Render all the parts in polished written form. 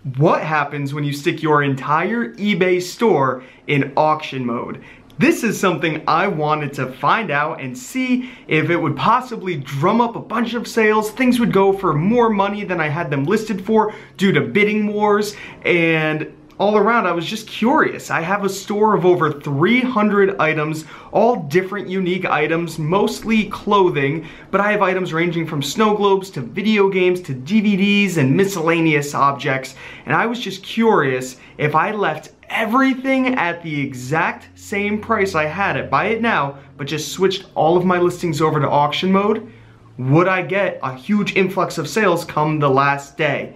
What happens when you stick your entire eBay store in auction mode? This is something I wanted to find out and see if it would possibly drum up a bunch of sales. Things would go for more money than I had them listed for due to bidding wars, and all around I was just curious. I have a store of over 300 items, all different unique items, mostly clothing, but I have items ranging from snow globes to video games to DVDs and miscellaneous objects, and I was just curious if I left everything at the exact same price I had it, buy it now, but just switched all of my listings over to auction mode, would I get a huge influx of sales come the last day?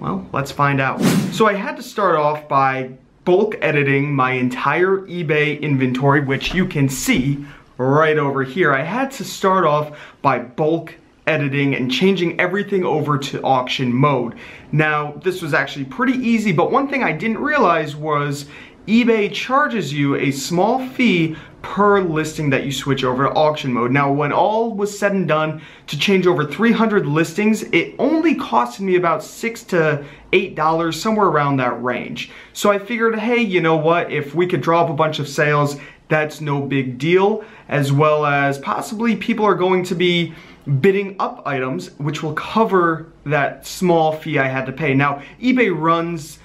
Well, let's find out. So I had to start off by bulk editing my entire eBay inventory, which you can see right over here. I had to start off by bulk editing and changing everything over to auction mode. Now, this was actually pretty easy, but one thing I didn't realize was eBay charges you a small fee per listing that you switch over to auction mode. Now, when all was said and done, to change over 300 listings, it only costed me about $6 to $8, somewhere around that range. So I figured, hey, you know what, if we could draw up a bunch of sales, that's no big deal, as well as possibly people are going to be bidding up items, which will cover that small fee I had to pay. Now, eBay runs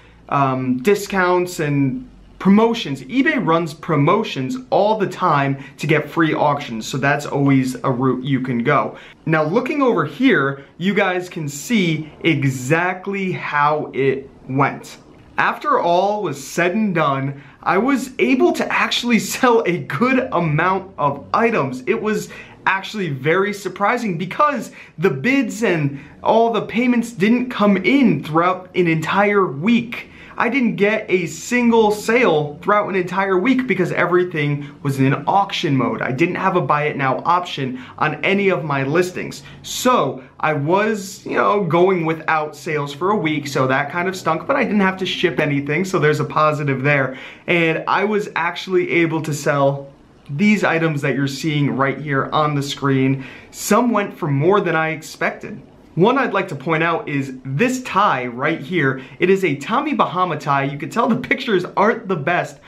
discounts and promotions. eBay runs promotions all the time to get free auctions, so that's always a route you can go. Now, looking over here, you guys can see exactly how it went. After all was said and done, I was able to actually sell a good amount of items. It was actually very surprising because the bids and all the payments didn't come in throughout an entire week. I didn't get a single sale throughout an entire week because everything was in auction mode. I didn't have a buy it now option on any of my listings. So I was, going without sales for a week, so that kind of stunk, but I didn't have to ship anything, so there's a positive there. And I was actually able to sell these items that you're seeing right here on the screen. Some went for more than I expected. One I'd like to point out is this tie right here. It is a Tommy Bahama tie. You can tell the pictures aren't the best,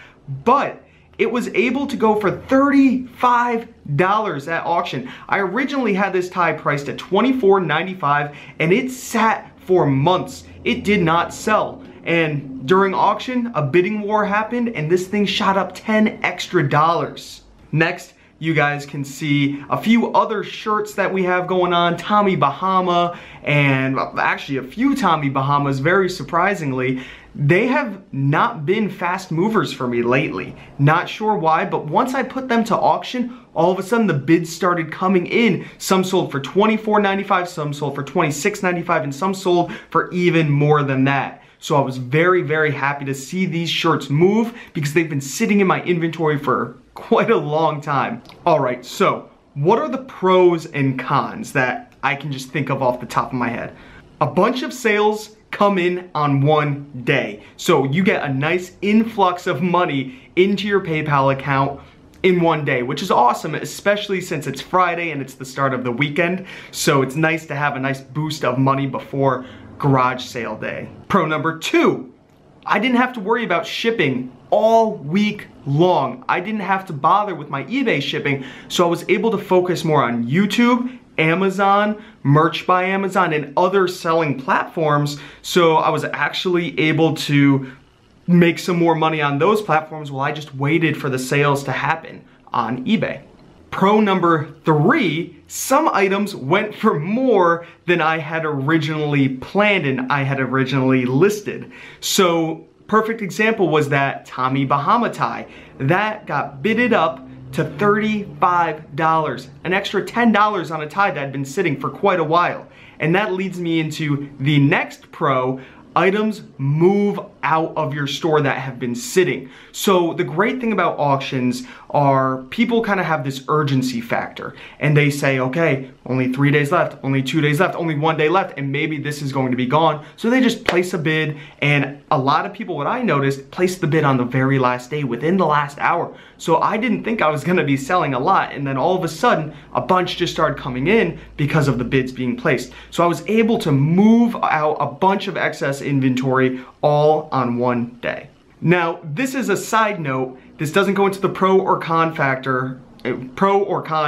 but it was able to go for $35 at auction. I originally had this tie priced at $24.95 and it sat for months. It did not sell. And during auction, a bidding war happened and this thing shot up $10 extra. Next, you guys can see a few other shirts that we have going on, Tommy Bahama, and actually a few Tommy Bahamas, very surprisingly. They have not been fast movers for me lately. Not sure why, but once I put them to auction, all of a sudden the bids started coming in. Some sold for $24.95, some sold for $26.95, and some sold for even more than that. So I was very, very happy to see these shirts move because they've been sitting in my inventory for quite a long time. All right, so what are the pros and cons that I can just think of off the top of my head? A bunch of sales come in on one day. So you get a nice influx of money into your PayPal account in one day, which is awesome, especially since it's Friday and it's the start of the weekend. So it's nice to have a nice boost of money before garage sale day. Pro number 2, I didn't have to worry about shipping all week long. I didn't have to bother with my eBay shipping, so I was able to focus more on YouTube, Amazon, Merch by Amazon, and other selling platforms. So I was actually able to make some more money on those platforms while I just waited for the sales to happen on eBay. Pro number 3, some items went for more than I had originally planned and I had originally listed. So perfect example was that Tommy Bahama tie. That got bidded up to $35, an extra $10 on a tie that had been sitting for quite a while. And that leads me into the next pro. Items move out of your store that have been sitting. So the great thing about auctions are people kind of have this urgency factor and they say, okay, only 3 days left, only 2 days left, only 1 day left, and maybe this is going to be gone. So they just place a bid, and a lot of people, what I noticed, placed the bid on the very last day, within the last hour. So I didn't think I was gonna be selling a lot, and then all of a sudden, a bunch just started coming in because of the bids being placed. So I was able to move out a bunch of excess less inventory all on one day. Now, this is a side note. This doesn't go into the pro or con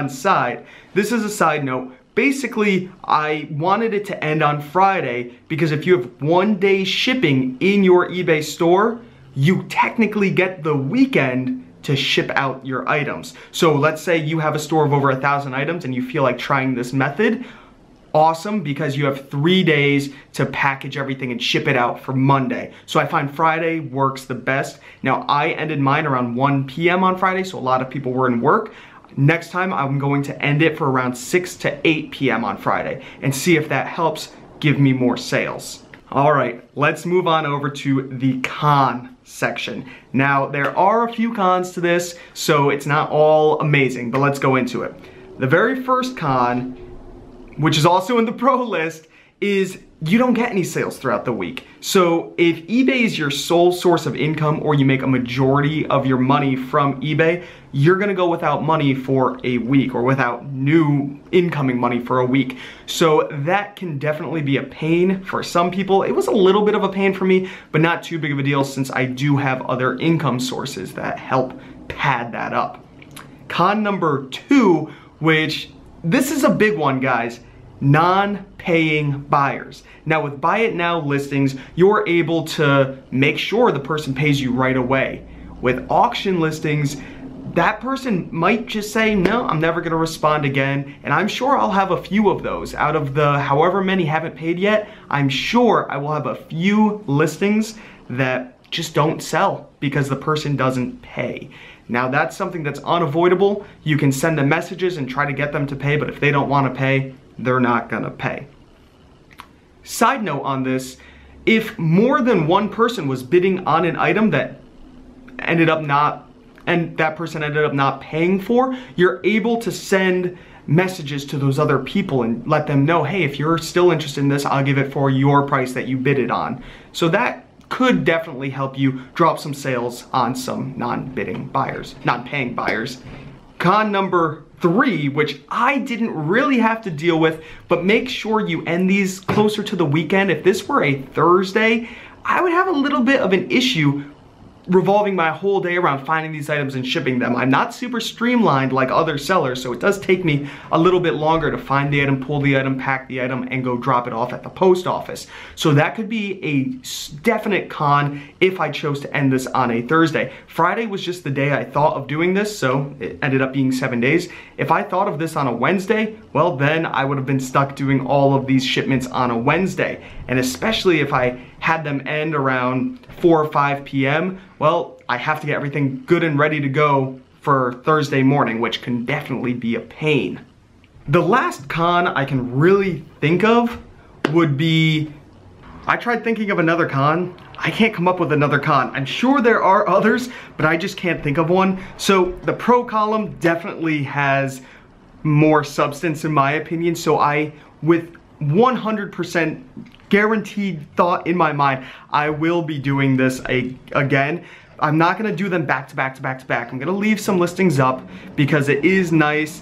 side. This is a side note. Basically, I wanted it to end on Friday because if you have 1 day shipping in your eBay store, you technically get the weekend to ship out your items. So let's say you have a store of over 1,000 items and you feel like trying this method. Awesome, because you have 3 days to package everything and ship it out for Monday. So I find Friday works the best. Now, I ended mine around 1 p.m. on Friday, so a lot of people were in work. Next time, I'm going to end it for around 6 to 8 p.m. on Friday and see if that helps give me more sales. All right, let's move on over to the con section. Now, there are a few cons to this, so it's not all amazing, but let's go into it. The very first con, which is also in the pro list, is you don't get any sales throughout the week. So if eBay is your sole source of income or you make a majority of your money from eBay, you're gonna go without money for a week or without new incoming money for a week. So that can definitely be a pain for some people. It was a little bit of a pain for me, but not too big of a deal since I do have other income sources that help pad that up. Con number 2, which this is a big one, guys. Non-paying buyers. Now with buy it now listings, you're able to make sure the person pays you right away. With auction listings, that person might just say, no, I'm never gonna respond again. And I'm sure I'll have a few of those. Out of the however many haven't paid yet, I'm sure I will have a few listings that just don't sell because the person doesn't pay. Now that's something that's unavoidable. You can send them messages and try to get them to pay, but if they don't wanna pay, they're not gonna pay. Side note on this, if more than one person was bidding on an item that that person ended up not paying for, you're able to send messages to those other people and let them know, hey, if you're still interested in this, I'll give it for your price that you bid it on. So that could definitely help you drop some sales on some non-paying buyers. Con number 3, which I didn't really have to deal with, but make sure you end these closer to the weekend. If this were a Thursday, I would have a little bit of an issue revolving my whole day around finding these items and shipping them. I'm not super streamlined like other sellers, so it does take me a little bit longer to find the item, pull the item, pack the item, and go drop it off at the post office. So that could be a definite con if I chose to end this on a Thursday. Friday was just the day I thought of doing this, so it ended up being 7 days. If I thought of this on a Wednesday, well then I would have been stuck doing all of these shipments on a Wednesday. And especially if I had them end around 4 or 5 p.m., well, I have to get everything good and ready to go for Thursday morning, which can definitely be a pain. The last con I can really think of would be, I tried thinking of another con. I can't come up with another con. I'm sure there are others, but I just can't think of one. So the pro column definitely has more substance in my opinion. So with 100% guaranteed thought in my mind, I will be doing this again. I'm not gonna do them back to back to back to back. I'm gonna leave some listings up because it is nice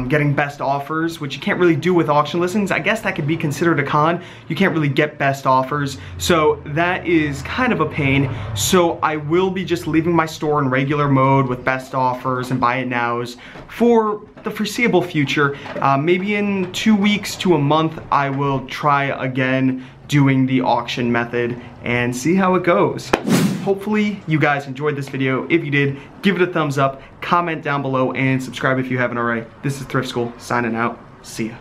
getting best offers, which you can't really do with auction listings. I guess that could be considered a con. You can't really get best offers, so that is kind of a pain. So I will be just leaving my store in regular mode with best offers and buy it nows for the foreseeable future. Maybe in 2 weeks to a month, I will try again doing the auction method and see how it goes. Hopefully you guys enjoyed this video. If you did, give it a thumbs up, comment down below, and subscribe if you haven't already. This is Thrift School signing out. See ya.